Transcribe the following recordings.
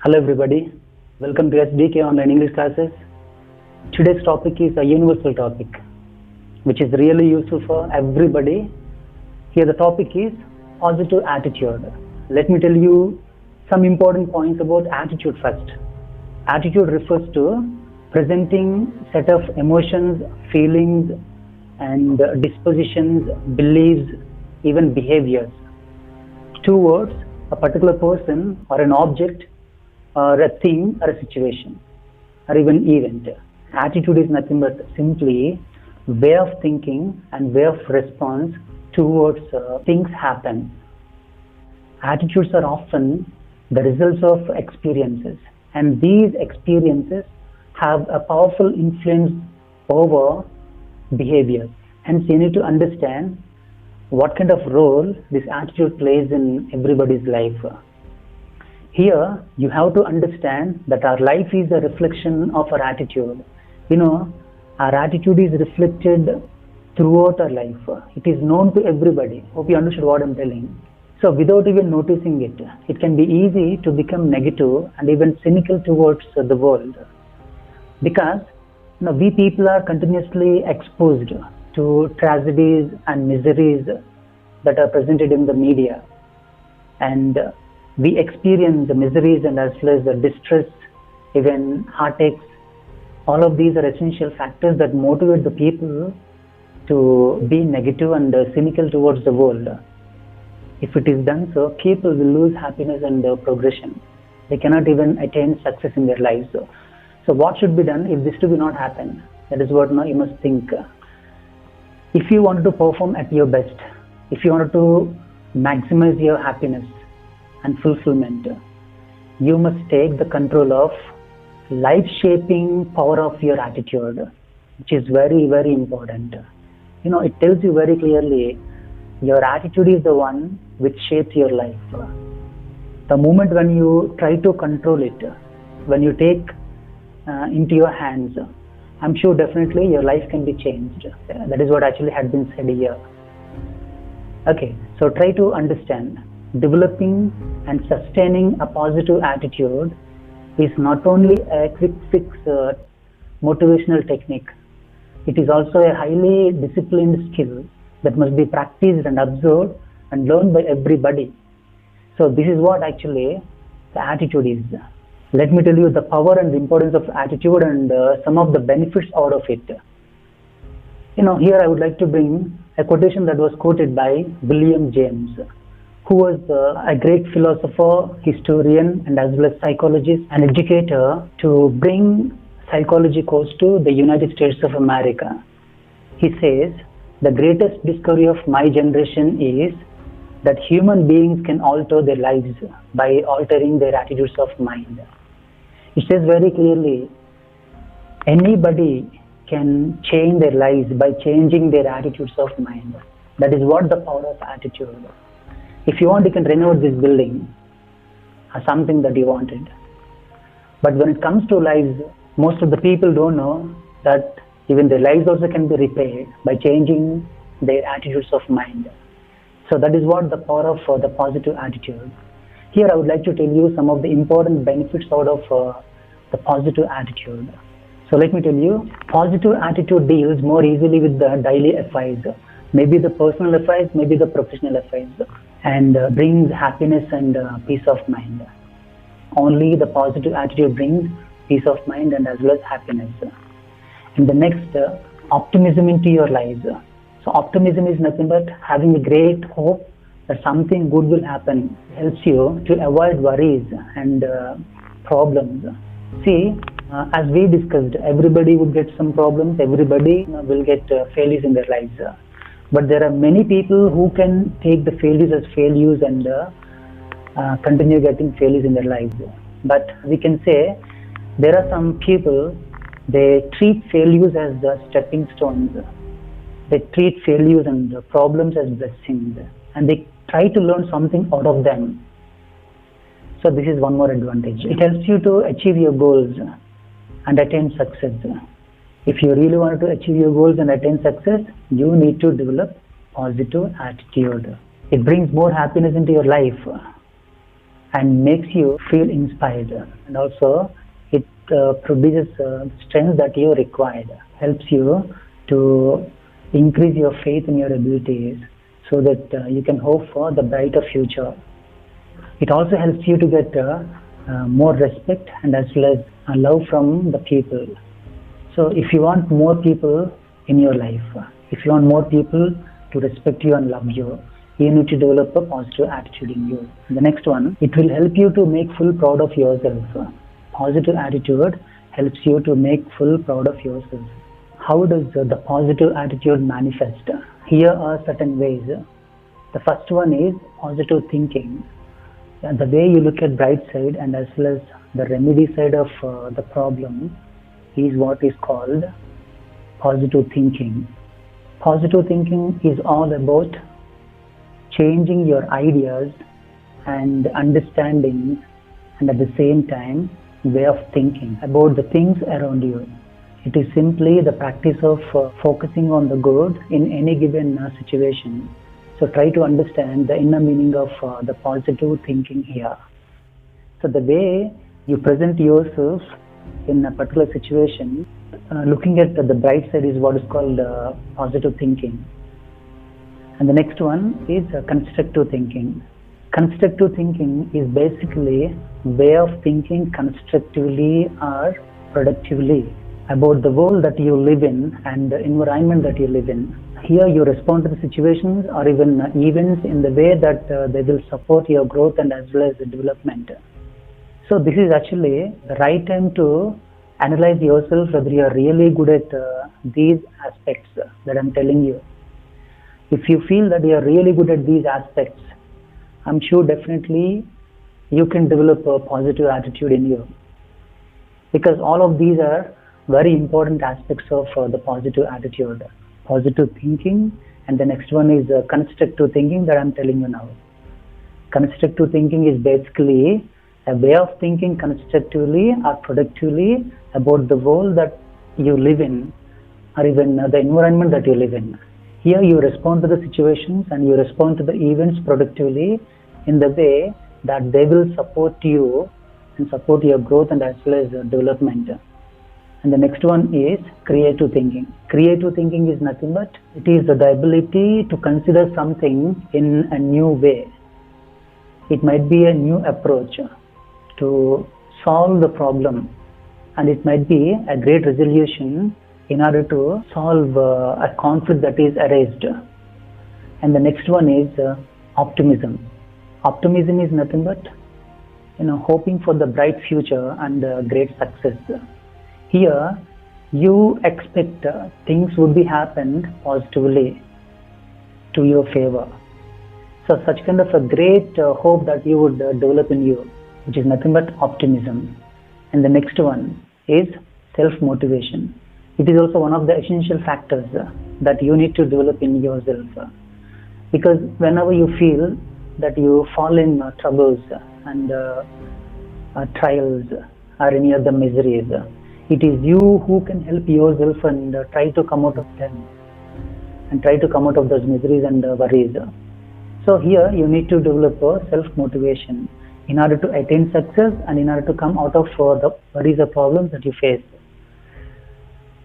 Hello everybody, welcome to SDK Online English Classes. Today's topic is a universal topic which is really useful for everybody. Here the topic is positive attitude. Let me tell you some important points about attitude first. Attitude refers to presenting set of emotions, feelings and dispositions, beliefs, even behaviors towards a particular person or an object or a thing or a situation or even event. Attitude is nothing but simply way of thinking and way of response towards things happen. Attitudes are often the results of experiences, and these experiences have a powerful influence over behavior. Hence you need to understand what kind of role this attitude plays in everybody's life. Here you have to understand that our life is a reflection of our attitude. Our attitude is reflected throughout our life. It is known to everybody. Hope you understood what I'm telling. So without even noticing it, it can be easy to become negative and even cynical towards the world. Because we people are continuously exposed to tragedies and miseries that are presented in the media, and we experience the miseries and as well as the distress, even heartaches. All of these are essential factors that motivate the people to be negative and cynical towards the world. If it is done so, people will lose happiness and progression. They cannot even attain success in their lives. So what should be done if this to be not happen? That is what now you must think. If you want to perform at your best, if you want to maximize your happiness and fulfillment, you must take the control of life-shaping power of your attitude, which is very, very important. It tells you very clearly, your attitude is the one which shapes your life. The moment when you try to control it, when you take into your hands, I'm sure definitely your life can be changed. That is what actually had been said here. Okay, so try to understand. Developing and sustaining a positive attitude is not only a quick fix motivational technique, it is also a highly disciplined skill that must be practiced and observed and learned by everybody. So this is what actually the attitude is. Let me tell you the power and the importance of attitude and some of the benefits out of it. Here I would like to bring a quotation that was quoted by William James, who was a great philosopher, historian, and as well as psychologist and educator to bring psychology course to the United States of America. He says, the greatest discovery of my generation is that human beings can alter their lives by altering their attitudes of mind. It says very clearly, anybody can change their lives by changing their attitudes of mind. That is what the power of attitude is. If you want, you can renovate this building or something that you wanted. But when it comes to lives, most of the people don't know that even their lives also can be repaired by changing their attitudes of mind. So that is what the power of the positive attitude. Here I would like to tell you some of the important benefits out of the positive attitude. So let me tell you, positive attitude deals more easily with the daily affairs, maybe the personal affairs, maybe the professional affairs, and brings happiness and peace of mind. Only the positive attitude brings peace of mind and as well as happiness. And the next, optimism into your lives. So optimism is nothing but having a great hope that something good will happen. It helps you to avoid worries and problems. See, as we discussed, everybody would get some problems, everybody will get failures in their lives. But there are many people who can take the failures as failures and continue getting failures in their lives. But we can say there are some people, they treat failures as the stepping stones. They treat failures and problems as blessings, and they try to learn something out of them. So this is one more advantage. It helps you to achieve your goals and attain success. If you really want to achieve your goals and attain success, you need to develop positive attitude. It brings more happiness into your life. and makes you feel inspired, and also it produces strength that you required, helps you to increase your faith in your abilities so that you can hope for the brighter future. It also helps you to get more respect and as well as love from the people. So if you want more people in your life, if you want more people to respect you and love you, you need to develop a positive attitude in you. And the next one, it will help you to make full proud of yourself. Positive attitude helps you to make full proud of yourself. How does the positive attitude manifest? Here are certain ways. The first one is positive thinking. The way you look at bright side and as well as the remedy side of the problem is what is called positive thinking. Positive thinking is all about changing your ideas and understanding, and at the same time way of thinking about the things around you. It is simply the practice of focusing on the good in any given situation. So try to understand the inner meaning of the positive thinking here. So the way you present yourself in a particular situation, looking at the bright side is what is called positive thinking. And the next one is constructive thinking. Constructive thinking is basically way of thinking constructively or productively about the world that you live in and the environment that you live in. Here you respond to the situations or even events in the way that they will support your growth and as well as the development. So this is actually the right time to analyze yourself whether you are really good at these aspects that I'm telling you. If you feel that you are really good at these aspects, I'm sure definitely you can develop a positive attitude in you, because all of these are very important aspects of the positive attitude. Positive thinking, and the next one is constructive thinking that I'm telling you now. Constructive thinking is basically a way of thinking constructively or productively about the world that you live in or even the environment that you live in. Here you respond to the situations and you respond to the events productively in the way that they will support you and support your growth and as well as development. And the next one is creative thinking. Creative thinking is nothing but it is the ability to consider something in a new way. It might be a new approach to solve the problem, and it might be a great resolution in order to solve a conflict that is arised. And the next one is optimism. Optimism is nothing but hoping for the bright future and great success. Here you expect things would be happened positively to your favor. So such kind of a great hope that you would develop in you, which is nothing but optimism. And the next one is self-motivation. It is also one of the essential factors that you need to develop in yourself, because whenever you feel that you fall in troubles and trials or any other miseries, it is you who can help yourself and try to come out of them and try to come out of those miseries and worries. So here you need to develop self-motivation in order to attain success and in order to come out of the worries or problems that you face.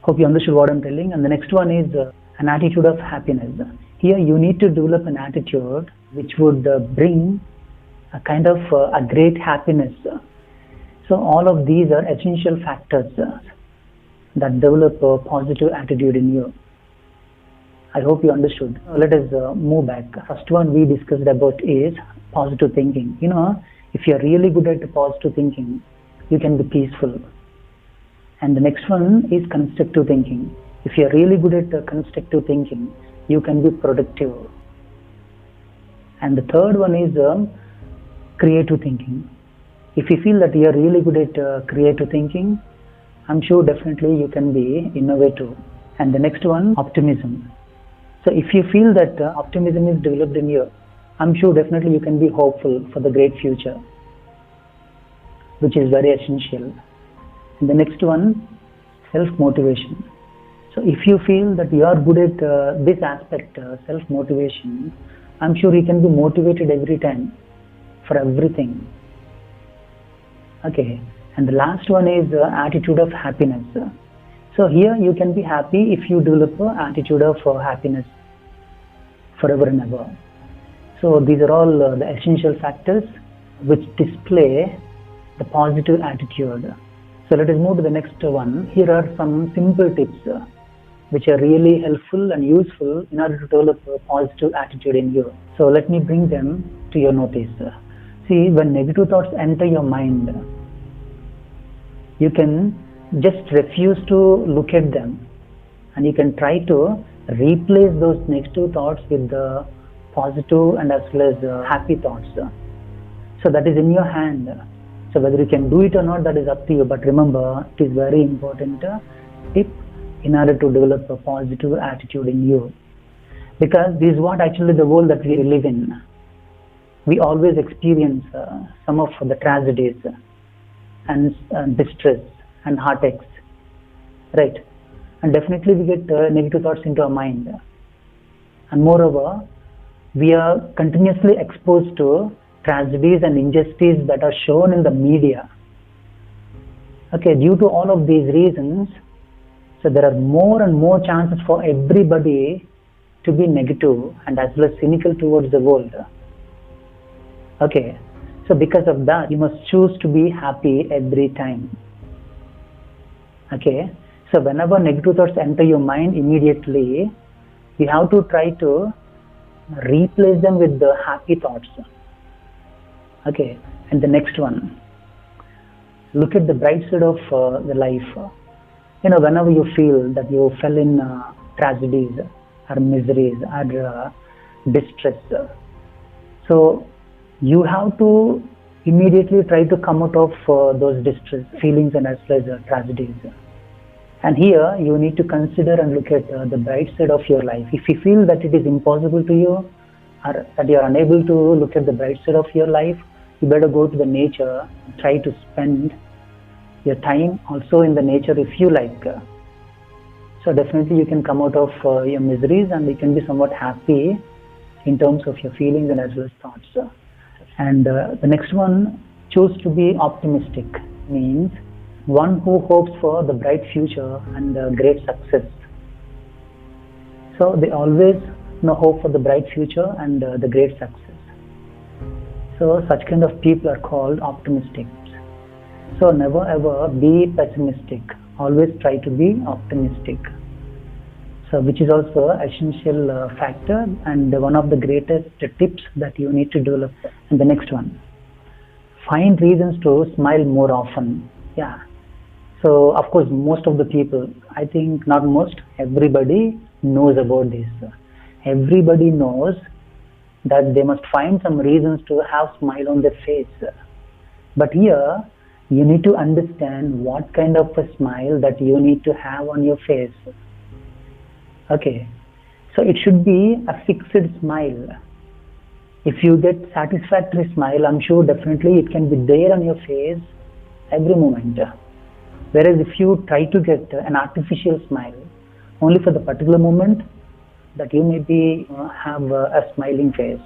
Hope you understood what I'm telling. And the next one is an attitude of happiness. Here you need to develop an attitude which would bring a kind of a great happiness. So all of these are essential factors that develop a positive attitude in you. I hope you understood. Let us move back. First one we discussed about is positive thinking. If you're really good at positive thinking, you can be peaceful. And the next one is constructive thinking. If you're really good at constructive thinking, you can be productive. And the third one is creative thinking. If you feel that you are really good at creative thinking, I'm sure definitely you can be innovative. And the next one, optimism. So if you feel that optimism is developed in you, I'm sure definitely you can be hopeful for the great future, which is very essential. And the next one, self-motivation. So if you feel that you are good at this aspect, self-motivation, I'm sure you can be motivated every time for everything. Okay, and the last one is attitude of happiness. So here you can be happy if you develop an attitude of happiness forever and ever. So these are all the essential factors which display the positive attitude. So let us move to the next one. Here are some simple tips which are really helpful and useful in order to develop a positive attitude in you. So let me bring them to your notice. See, when negative thoughts enter your mind, you can just refuse to look at them, and you can try to replace those negative thoughts with the positive and as well as happy thoughts. So that is in your hand. So whether you can do it or not, that is up to you. But remember, it is very important tip in order to develop a positive attitude in you, because this is what actually the world that we live in. We always experience some of the tragedies and distress and heartaches, right? And definitely we get negative thoughts into our mind, and moreover we are continuously exposed to tragedies and injustice that are shown in the media. Okay, due to all of these reasons, so there are more and more chances for everybody to be negative and as well as cynical towards the world. Okay, so because of that, you must choose to be happy every time. Okay, so whenever negative thoughts enter your mind, immediately you have to try to replace them with the happy thoughts. Okay, and the next one, look at the bright side of the life. Whenever you feel that you fell in tragedies or miseries or distress, so you have to immediately try to come out of those distress feelings and as well as tragedies. And here you need to consider and look at the bright side of your life. If you feel that it is impossible to you, or that you are unable to look at the bright side of your life, you better go to the nature and try to spend your time also in the nature if you like. So definitely you can come out of your miseries and you can be somewhat happy in terms of your feelings and as well as thoughts. And the next one, choose to be optimistic, means one who hopes for the bright future and great success. So they always hope for the bright future and the great success. So such kind of people are called optimistic. So never ever be pessimistic. Always try to be optimistic. So which is also an essential factor and one of the greatest tips that you need to develop. And the next one, find reasons to smile more often. Yeah. So of course most of the people, I think not most, everybody knows about this. Everybody knows that they must find some reasons to have smile on their face. But here you need to understand what kind of a smile that you need to have on your face. Okay, so it should be a fixed smile. If you get satisfactory smile, I'm sure definitely it can be there on your face every moment. Whereas if you try to get an artificial smile only for the particular moment that you maybe have a smiling face,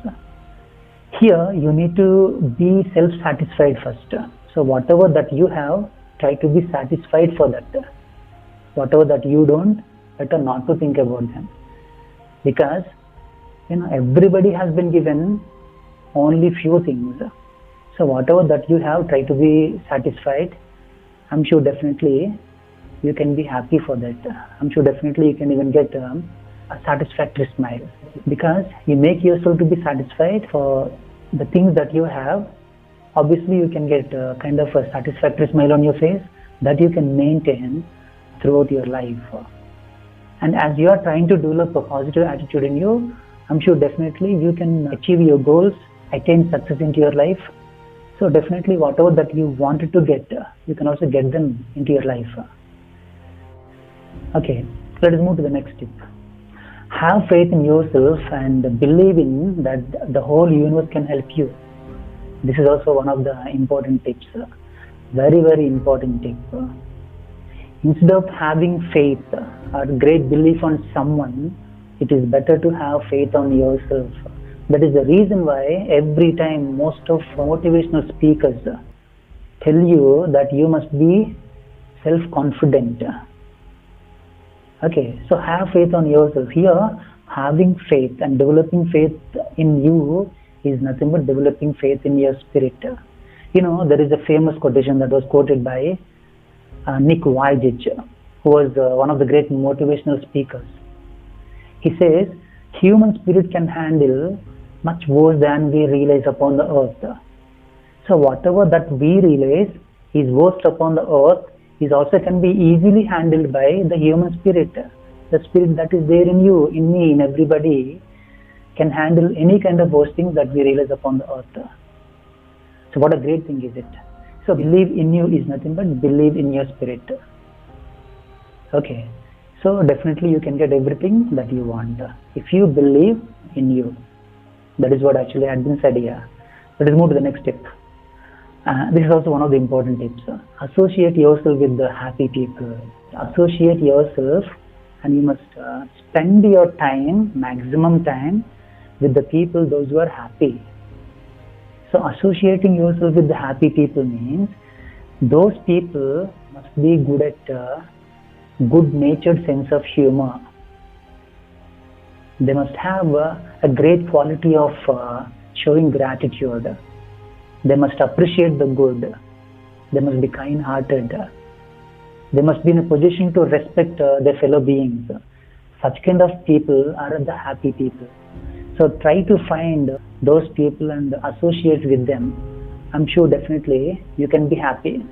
here you need to be self-satisfied first. So whatever that you have, try to be satisfied for that. Whatever that you don't, better not to think about them, because everybody has been given only few things. So whatever that you have, try to be satisfied. I'm sure definitely you can be happy for that. I'm sure definitely you can even get a satisfactory smile, because you make yourself to be satisfied for the things that you have. Obviously you can get a kind of a satisfactory smile on your face that you can maintain throughout your life. And as you are trying to develop a positive attitude in you, I'm sure definitely you can achieve your goals, attain success into your life. So definitely whatever that you wanted to get, you can also get them into your life. Okay, let us move to the next tip. Have faith in yourself and believe in that the whole universe can help you. This is also one of the important tips. Very, very important tip. Instead of having faith or great belief on someone, it is better to have faith on yourself. That is the reason why every time most of motivational speakers, tell you that you must be self-confident. Okay, so have faith on yourself. Here, having faith and developing faith in you is nothing but developing faith in your spirit. You know, there is a famous quotation that was quoted by Nick Vujicic, who was one of the great motivational speakers. He says, human spirit can handle much worse than we realize upon the earth. So whatever that we realize is worst upon the earth is also can be easily handled by the human spirit. The spirit that is there in you, in me, in everybody can handle any kind of worst things that we realize upon the earth. So what a great thing is it. So believe in you is nothing but believe in your spirit. Okay, so definitely you can get everything that you want if you believe in you. That is what actually had been said here. Let us move to the next step. This is also one of the important tips. Associate yourself with the happy people. Associate yourself, and you must spend your time, maximum time, with the people, those who are happy. So associating yourself with the happy people means those people must be good at good-natured sense of humor. They must have a great quality of showing gratitude. They must appreciate the good. They must be kind-hearted. They must be in a position to respect their fellow beings. Such kind of people are the happy people. So try to find those people and associate with them. I'm sure definitely you can be happy.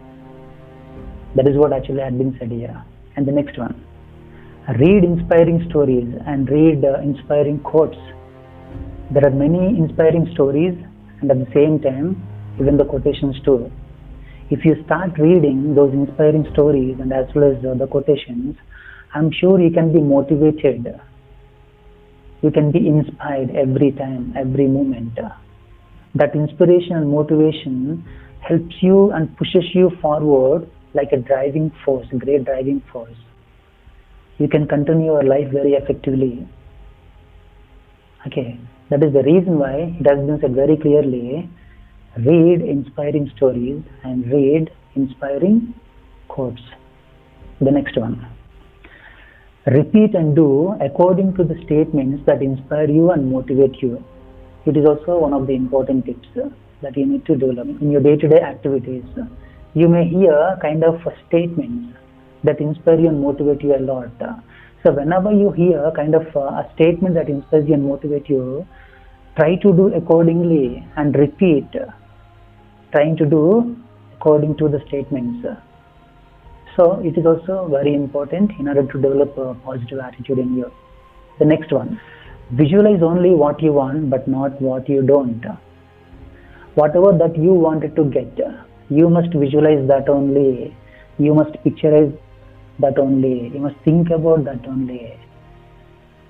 That is what actually had been said here. And the next one. Read inspiring stories and read inspiring quotes. There are many inspiring stories and at the same time even the quotations too. If you start reading those inspiring stories and as well as the quotations, I'm sure you can be motivated. You can be inspired every time, every moment. That inspiration and motivation helps you and pushes you forward like a driving force, a great driving force. You can continue your life very effectively. Okay, that is the reason why it has been said very clearly, read inspiring stories and read inspiring quotes. The next one. Repeat and do according to the statements that inspire you and motivate you. It is also one of the important tips that you need to develop in your day-to-day activities. You may hear kind of statements that inspire you and motivate you a lot. So whenever you hear kind of a statement that inspires you and motivate you, try to do accordingly and repeat, trying to do according to the statements. So it is also very important in order to develop a positive attitude in you. The next one, visualize only what you want but not what you don't. Whatever that you wanted to get, you must visualize that only. You must picturize that only. You must think about that only.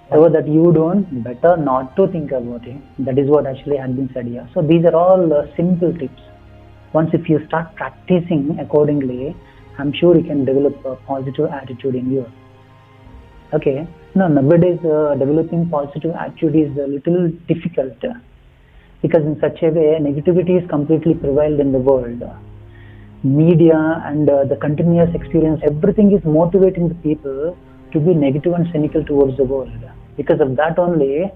Whatever that you don't, better not to think about it. That is what actually had been said here. So these are all simple tips. Once if you start practicing accordingly, I'm sure you can develop a positive attitude in you. Okay. Now nowadays developing positive attitude is a little difficult because in such a way negativity is completely prevailed in the world. Media and the continuous experience, everything is motivating the people to be negative and cynical towards the world. Because of that only,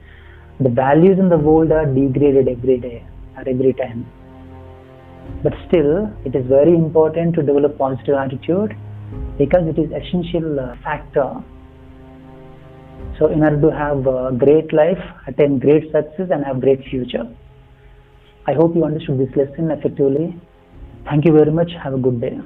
the values in the world are degraded every day or every time. But still, it is very important to develop positive attitude because it is essential factor. So in order to have a great life, attain great success and have great future. I hope you understood this lesson effectively. Thank you very much. Have a good day.